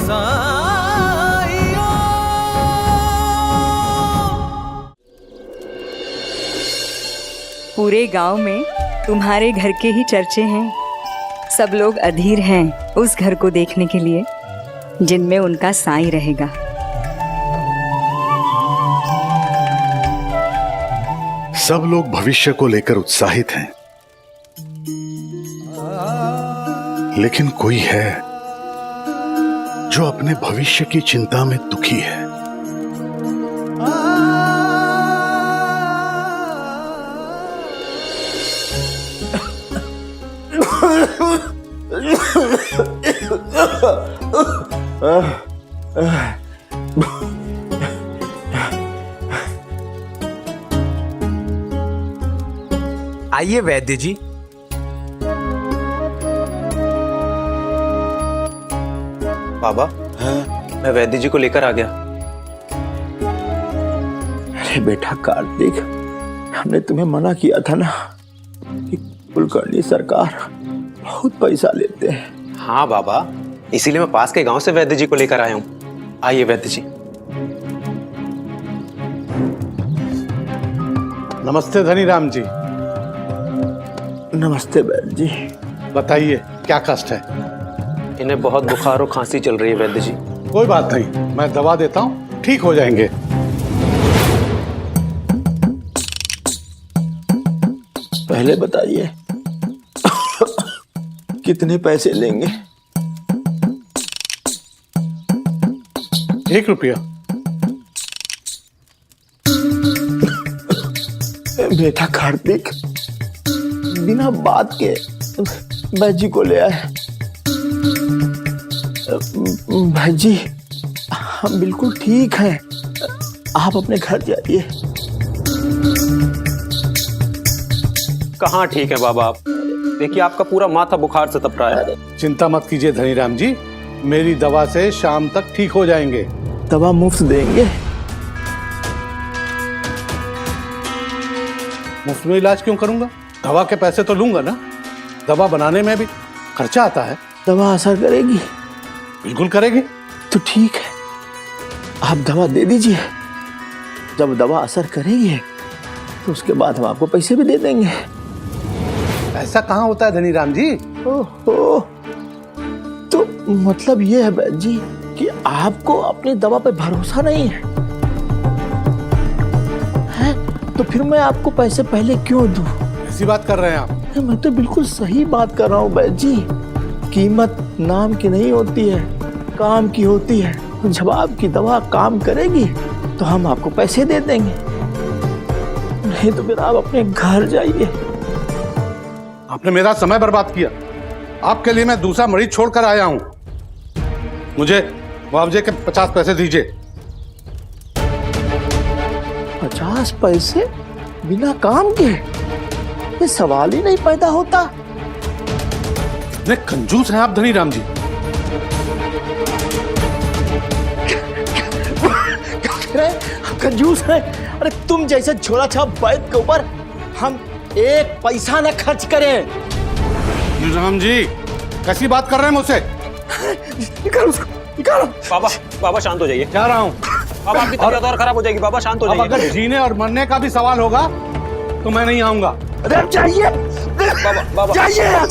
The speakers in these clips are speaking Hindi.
साइयों। पूरे गांव में तुम्हारे घर के ही चर्चे हैं। सब लोग अधीर हैं उस घर को देखने के लिए जिनमें उनका साईं रहेगा। सब लोग भविष्य को लेकर उत्साहित हैं, लेकिन कोई है जो अपने भविष्य की चिंता में दुखी है। आइए वैद्य जी। बाबा, मैं वैद्य जी को लेकर आ गया। अरे बेटा कार्तिक, हमने तुम्हें मना किया था ना कि कुलकर्णी सरकार बहुत पैसा लेते हैं। हाँ बाबा, इसीलिए मैं पास के गांव से वैद्य जी को लेकर आया हूँ। आइए वैद्य जी। नमस्ते धनीराम जी। नमस्ते बैद जी। बताइए क्या कष्ट है? इन्हें बहुत बुखार और खांसी चल रही है वैद्य जी। कोई बात नहीं, मैं दवा देता हूँ, ठीक हो जाएंगे। पहले बताइए कितने पैसे लेंगे? 1 रुपया। बेटा कार्तिक, बिना बात के भाई जी को ले आए। भाई जी, हम बिल्कुल ठीक हैं, आप अपने घर जाइए। कहाँ ठीक है बाबा आप? देखिए आपका पूरा माथा बुखार से तप रहा है। चिंता मत कीजिए धनीराम जी, मेरी दवा से शाम तक ठीक हो जाएंगे। दवा मुफ्त देंगे? मुफ्त में इलाज क्यों करूंगा? दवा के पैसे तो लूंगा ना। दवा बनाने में भी खर्चा आता है। दवा असर करेगी? बिल्कुल करेगी। तो ठीक है, आप दवा दे दीजिए। जब दवा असर करेगी तो उसके बाद हम आपको पैसे भी दे देंगे। ऐसा कहाँ होता है धनीराम जी? ओहो, तो मतलब ये है बैद जी कि आपको अपनी दवा पे भरोसा नहीं है? तो फिर मैं आपको पैसे पहले क्यों दूं? ऐसी बात कर रहे हैं आप? मैं तो बिल्कुल सही बात कर रहा हूँ बैद जी। कीमत नाम की नहीं होती है, काम की होती है। जब आपकी दवा काम करेगी तो हम आपको पैसे दे देंगे, नहीं तो फिर आप अपने घर जाइए। आपने मेरा समय बर्बाद किया। आपके लिए मैं दूसरा मरीज छोड़कर आया हूँ। मुझे मुआवजे के 50 पैसे दीजिए। 50 पैसे बिना काम के? ये सवाल ही नहीं पैदा होता। इतने कंजूस हैं आप धनीराम जी। कंजूस है? अरे तुम जैसे झोला छाप वैद्य के ऊपर हम 1 पैसा न खर्च करें। धनीराम जी कैसी बात कर रहे हैं मुझसे? निकालो उसको, निकालो। बाबा शांत हो जाइए। जा रहा हूँ। बाबा आपकी तबीयत और खराब हो जाएगी। बाबा शांत हो अब जाइए। अगर जीने और मरने का भी सवाल होगा तो मैं नहीं आऊंगा। अरे जाइए, बाबा जाइए।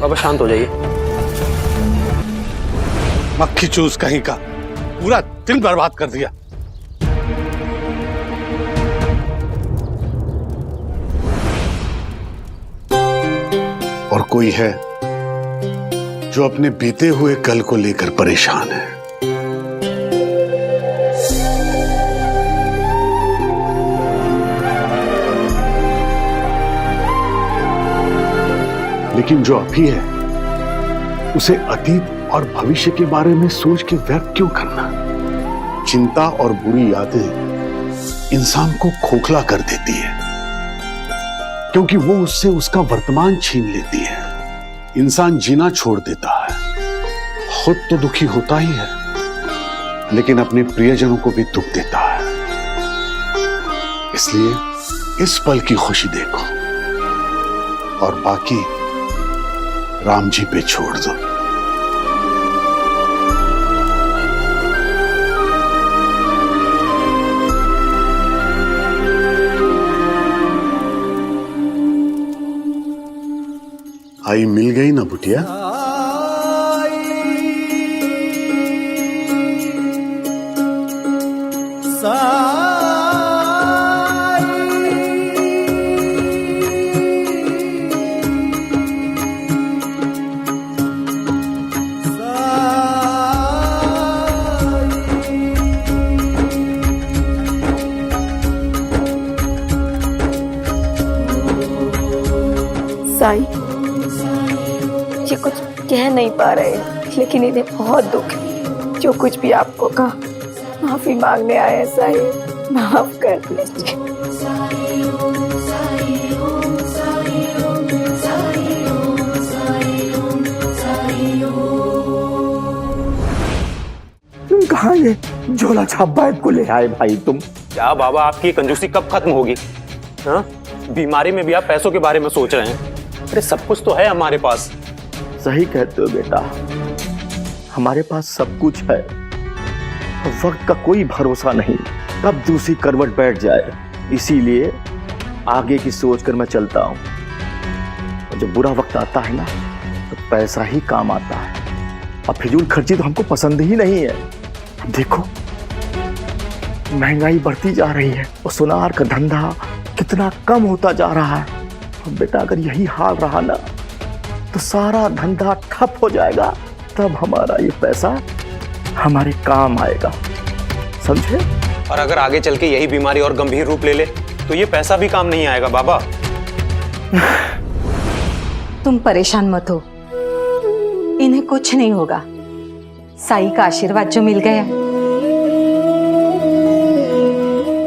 बाबा शांत हो जाइए। मक्खी चूस कहीं का, पूरा दिन बर्बाद कर दिया। और कोई है जो अपने बीते हुए कल को लेकर परेशान है। लेकिन जो अभी है उसे अतीत और भविष्य के बारे में सोच के व्यर्थ क्यों करना? चिंता और बुरी यादें इंसान को खोखला कर देती है, क्योंकि वो उससे उसका वर्तमान छीन लेती है। इंसान जीना छोड़ देता है, खुद तो दुखी होता ही है, लेकिन अपने प्रियजनों को भी दुख देता है। इसलिए इस पल की खुशी देखो और बाकी राम जी पे छोड़ दो। आई मिल गई ना बुटिया? साई, ये कुछ कह नहीं पा रहे, लेकिन इन्हें बहुत दुख है। जो कुछ भी आपको कहा, माफी मांगने आए हैं साई, माफ कर दीजिए। तुम कहाँ ये झोला छाप बैग को ले आए भाई तुम? क्या बाबा, आपकी कंजूसी कब खत्म होगी? हाँ, बीमारी में भी आप पैसों के बारे में सोच रहे हैं। अरे सब कुछ तो है हमारे पास। सही कहते हो बेटा, हमारे पास सब कुछ है, वक्त का कोई भरोसा नहीं, कब दूसरी करवट बैठ जाए। इसीलिए आगे की सोच कर मैं चलता हूँ। जब बुरा वक्त आता है ना, तो पैसा ही काम आता है। अब फिजूल खर्ची तो हमको पसंद ही नहीं है। देखो महंगाई बढ़ती जा रही है और सुनार का धंधा कितना कम होता जा रहा है। बेटा अगर यही हाल रहा ना, तो सारा धंधा ठप हो जाएगा। तब हमारा ये पैसा हमारे काम आएगा, समझे? और अगर आगे चल के यही बीमारी और गंभीर रूप ले ले, तो ये पैसा भी काम नहीं आएगा बाबा। तुम परेशान मत हो, इन्हें कुछ नहीं होगा। साई का आशीर्वाद जो मिल गया,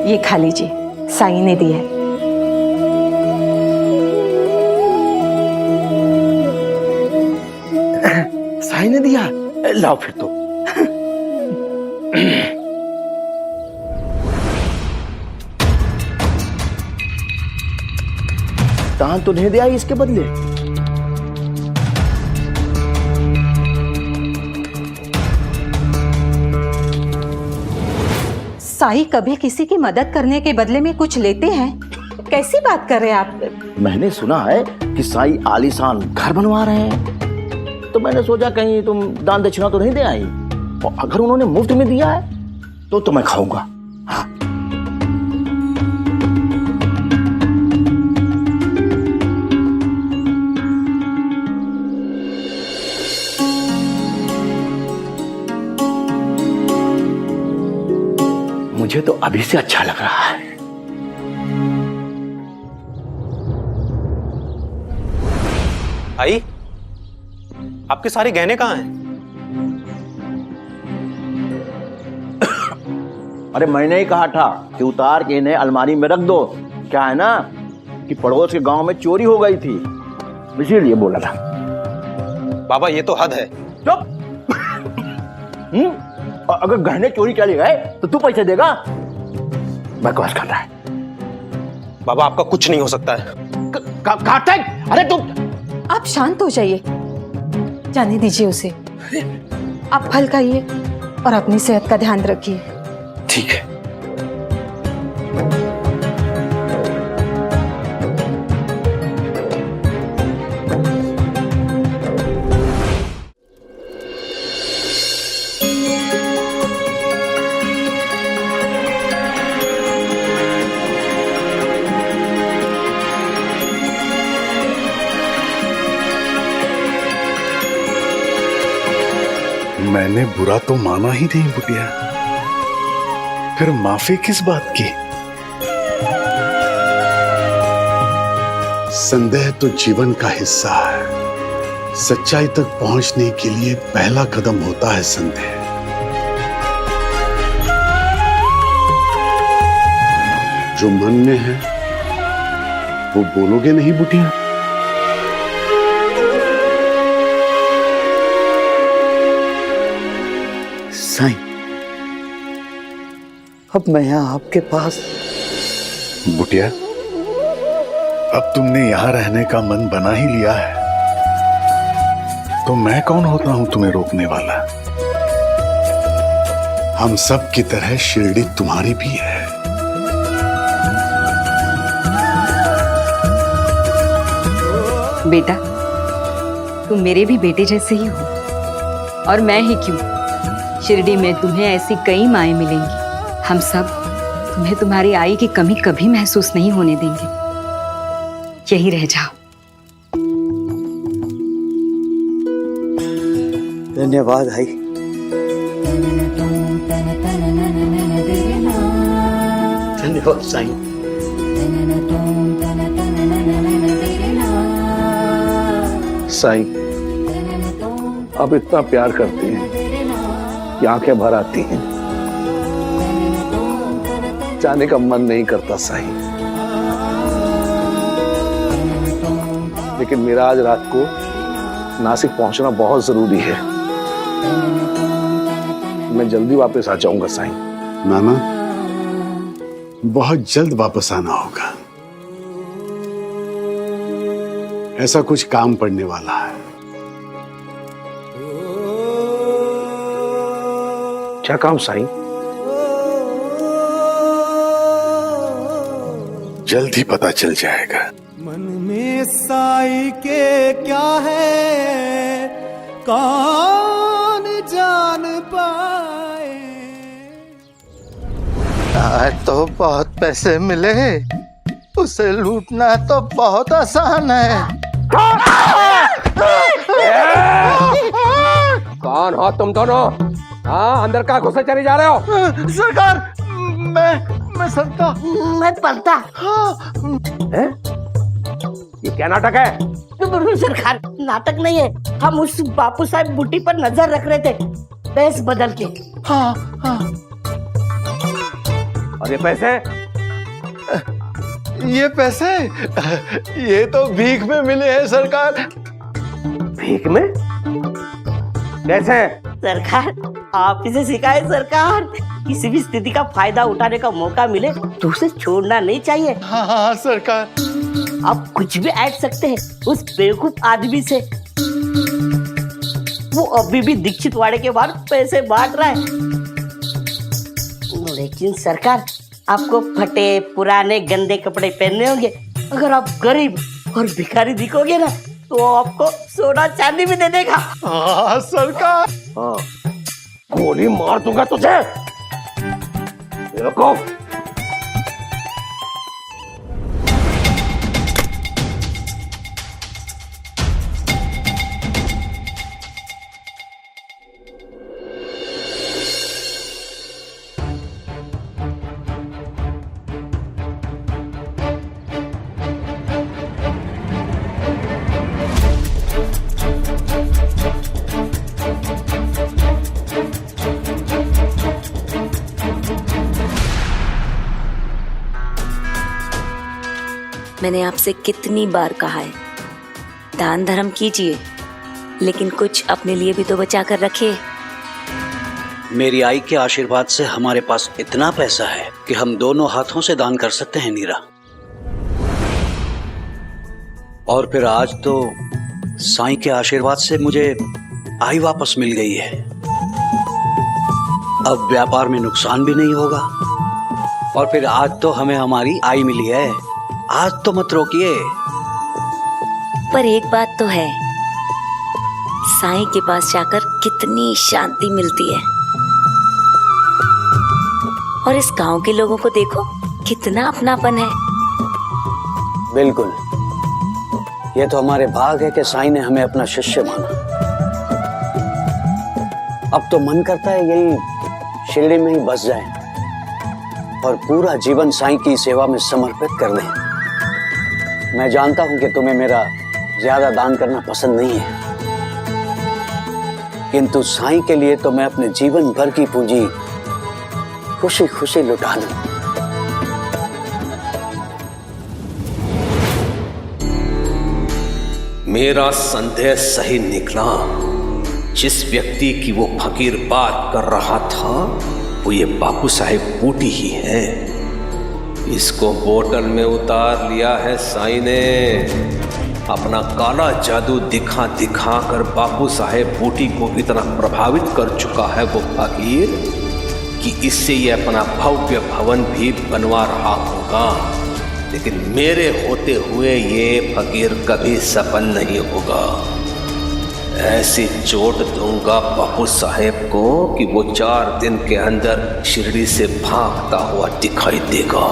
ये खा लीजिए, साई ने दिया है। साई ने दिया? लाओ फिर तो। दान तो नहीं दिया इसके बदले? साई कभी किसी की मदद करने के बदले में कुछ लेते हैं? कैसी बात कर रहे हैं आप? मैंने सुना है कि साई आलीशान घर बनवा रहे हैं, तो मैंने सोचा कहीं तुम दान दक्षिणा तो नहीं दे आई। और अगर उन्होंने मुफ्त में दिया है तो मैं खाऊंगा। हाँ। मुझे तो अभी से अच्छा लग रहा है। भाई, आपके सारे गहने कहाँ हैं? अरे मैंने ही कहा था कि उतार के इन्हें अलमारी में रख दो। क्या है ना कि पड़ोस के गांव में चोरी हो गई थी, इसीलिए बोला था। बाबा ये तो हद है। चुप। अगर गहने चोरी चले गए तो तू पैसे देगा? बकवास करता है। बाबा आपका कुछ नहीं हो सकता है। कार्तिक, अरे तुम आप शांत हो जाइए, जाने दीजिए उसे। आप फल खाइए और अपनी सेहत का ध्यान रखिए। ठीक है। मैंने बुरा तो माना ही नहीं बुटिया, फिर माफी किस बात की? संदेह तो जीवन का हिस्सा है। सच्चाई तक पहुंचने के लिए पहला कदम होता है संदेह। जो मन में है वो बोलोगे नहीं बुटिया? साईं, अब मैं यहाँ आपके पास। बुटिया, अब तुमने यहां रहने का मन बना ही लिया है, तो मैं कौन होता हूं तुम्हें रोकने वाला? हम सब की तरह शिरडी तुम्हारी भी है। बेटा, तुम मेरे भी बेटे जैसे ही हो, और मैं ही क्यों, शिरडी में तुम्हें ऐसी कई माएं मिलेंगी। हम सब तुम्हें तुम्हारी आई की कमी कभी महसूस नहीं होने देंगे। यही रह जाओ। धन्यवाद भाई। धन्यवाद साईं। साईं, आप इतना प्यार करते हैं कि आंखें भर आती हैं। जाने का मन नहीं करता साईं, लेकिन मेरा आज रात को नासिक पहुंचना बहुत जरूरी है। मैं जल्दी वापस आ जाऊंगा साईं। नाना, बहुत जल्द वापस आना होगा। ऐसा कुछ काम पड़ने वाला है। क्या काम साईं? जल्द ही पता चल जाएगा। मन में साई के क्या है, कौन जान पाए। आज तो बहुत पैसे मिले, उसे लूटना तो बहुत आसान है। कौन हो तुम दोनों? हाँ, अंदर का घुसे चले जा रहे हो? सरकार, मैं संता। मैं पढ़ता। हैं? ये क्या नाटक है? सरकार, नाटक नहीं है। हम उस बापू साहब बूटी पर नजर रख रहे थे, बेस बदल के। हाँ हाँ। और ये पैसे? ये पैसे, ये तो भीख में मिले हैं सरकार। भीख में? कैसे? सरकार, आप इसे सिखाए सरकार। किसी भी स्थिति का फायदा उठाने का मौका मिले तो उसे छोड़ना नहीं चाहिए। हाँ हाँ सरकार। आप कुछ भी ऐड सकते हैं उस बेवकूफ आदमी से। वो अभी भी दीक्षित वाड़े के बाहर पैसे बांट रहा है। लेकिन सरकार, आपको फटे पुराने गंदे कपड़े पहनने होंगे। अगर आप गरीब और भिखारी दिखोगे ना तो आपको सोना चांदी भी दे देगा। हाँ सरकार। हाँ, गोली मार दूंगा तुझे। बेवकूफ। मैंने आपसे कितनी बार कहा है, दान धर्म कीजिए, लेकिन कुछ अपने लिए भी तो बचा कर रखिए। मेरी आई के आशीर्वाद से हमारे पास इतना पैसा है कि हम दोनों हाथों से दान कर सकते हैं नीरा। और फिर आज तो साईं के आशीर्वाद से मुझे आई वापस मिल गई है। अब व्यापार में नुकसान भी नहीं होगा। और फिर आज तो हमें हमारी आई मिली है। आज तो मत रोकिए। पर एक बात तो है, साईं के पास जाकर कितनी शांति मिलती है। और इस गांव के लोगों को देखो, कितना अपनापन है। बिल्कुल, ये तो हमारे भाग है कि साईं ने हमें अपना शिष्य माना। अब तो मन करता है यही शिरडी में ही बस जाए और पूरा जीवन साईं की सेवा में समर्पित कर दें। मैं जानता हूं कि तुम्हें मेरा ज्यादा दान करना पसंद नहीं है, किंतु साईं के लिए तो मैं अपने जीवन भर की पूंजी खुशी खुशी लुटा दूं। मेरा संदेह सही निकला। जिस व्यक्ति की वो फकीर बात कर रहा था वो ये बापू साहेब बूटी ही है। इसको बोतल में उतार लिया है साईं ने। अपना काला जादू दिखा दिखा कर बापू साहेब बूटी को इतना प्रभावित कर चुका है वो फकीर कि इससे ये अपना भव्य भवन भी बनवा रहा होगा, लेकिन मेरे होते हुए ये फकीर कभी सफल नहीं होगा। ऐसी चोट दूंगा बापू साहेब को कि वो 4 दिन के अंदर शिरडी से भागता हुआ दिखाई देगा।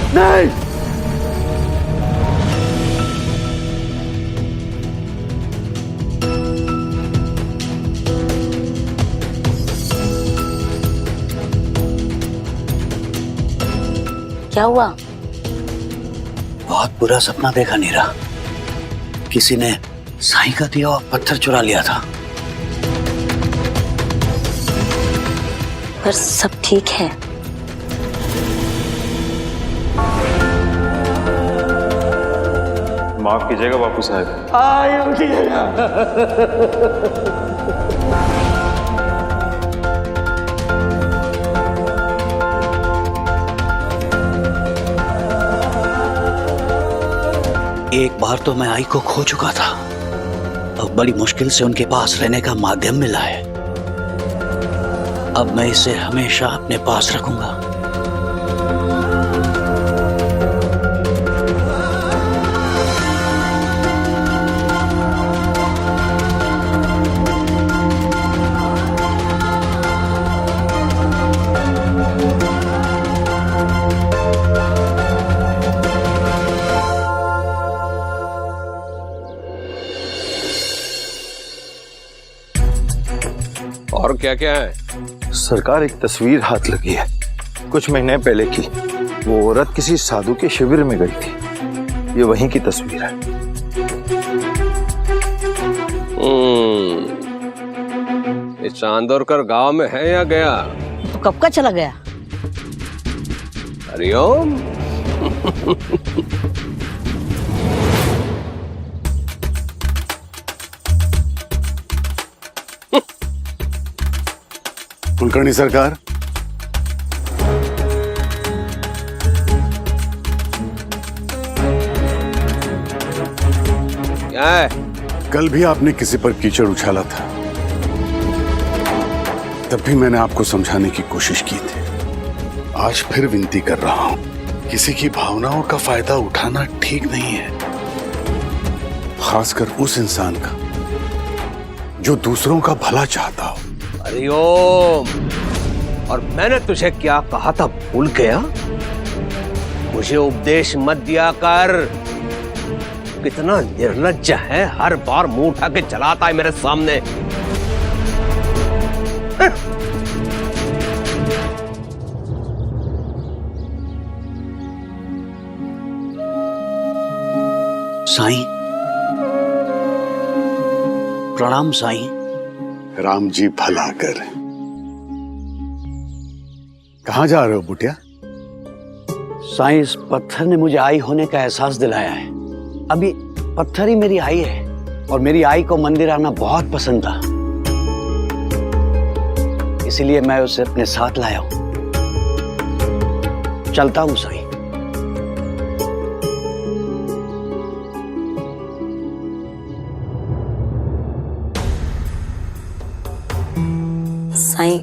नहीं, क्या हुआ? बहुत बुरा सपना देखा नीरा। किसी ने साईं का दिया हुआ पत्थर चुरा लिया था। पर सब ठीक है? माफ कीजिएगा बापू साहब। आए उठिएगा। एक बार तो मैं आई को खो चुका था, अब बड़ी मुश्किल से उनके पास रहने का माध्यम मिला है। अब मैं इसे हमेशा अपने पास रखूंगा। और क्या क्या है? सरकार, एक तस्वीर हाथ लगी है, कुछ महीने पहले की। वो औरत किसी साधु के शिविर में गई थी। ये वहीं की तस्वीर है। ये चांदोरकर गांव में है या गया? तो कब का चला गया? हरिओम। कुलकर्णी सरकार, क्या है? कल भी आपने किसी पर कीचड़ उछाला था, तब भी मैंने आपको समझाने की कोशिश की थी। आज फिर विनती कर रहा हूं, किसी की भावनाओं का फायदा उठाना ठीक नहीं है, खासकर उस इंसान का जो दूसरों का भला चाहता हो। हरिओम। और मैंने तुझे क्या कहा था, भूल गया? मुझे उपदेश मत दिया कर। कितना निर्लज्ज है, हर बार मुंह उठा के चलाता है मेरे सामने। साईं, प्रणाम साईं। राम जी भला कर। कहां जा रहे हो बुटिया? साईं, इस पत्थर ने मुझे आई होने का एहसास दिलाया है। अभी पत्थर ही मेरी आई है, और मेरी आई को मंदिर आना बहुत पसंद था, इसलिए मैं उसे अपने साथ लाया हूं। चलता हूं साईं। साईं,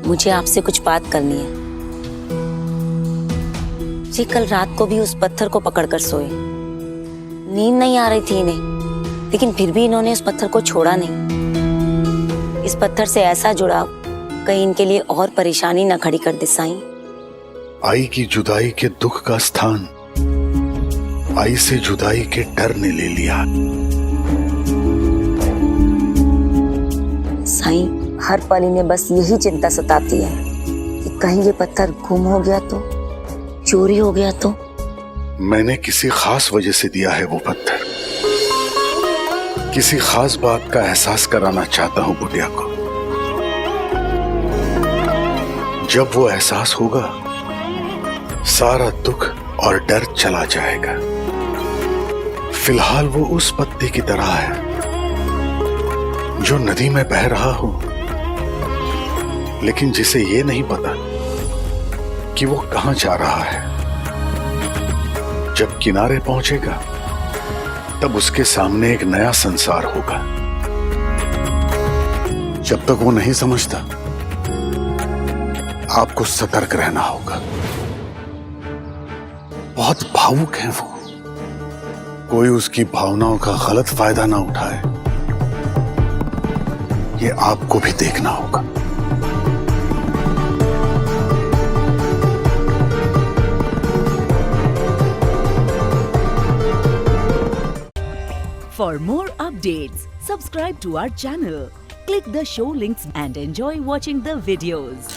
मुझे आपसे कुछ बात करनी है। जी कल रात को भी उस पत्थर को पकड़कर सोए। नींद नहीं आ रही थी इन्हें, लेकिन फिर भी इन्होंने इस पत्थर को छोड़ा नहीं। इस पत्थर से ऐसा जुड़ाव कहीं इनके लिए और परेशानी न खड़ी कर दे साईं। आई की जुदाई के दुख का स्थान आई से जुदाई के डर ने ले लिया। साईं, हर पल इन्हें बस यही चिंता सताती है कि कहीं ये पत्थर गुम हो गया तो, चोरी हो गया तो। मैंने किसी खास वजह से दिया है वो पत्थर। किसी खास बात का एहसास कराना चाहता हूं बुढ़िया को। जब वो एहसास होगा, सारा दुख और डर चला जाएगा। फिलहाल वो उस पत्ते की तरह है जो नदी में बह रहा हो, लेकिन जिसे ये नहीं पता कि वो कहां जा रहा है। जब किनारे पहुंचेगा, तब उसके सामने एक नया संसार होगा। जब तक वो नहीं समझता, आपको सतर्क रहना होगा। बहुत भावुक है वो, कोई उसकी भावनाओं का गलत फायदा ना उठाए, ये आपको भी देखना होगा। For more updates, subscribe to our channel, click the show links and enjoy watching the videos.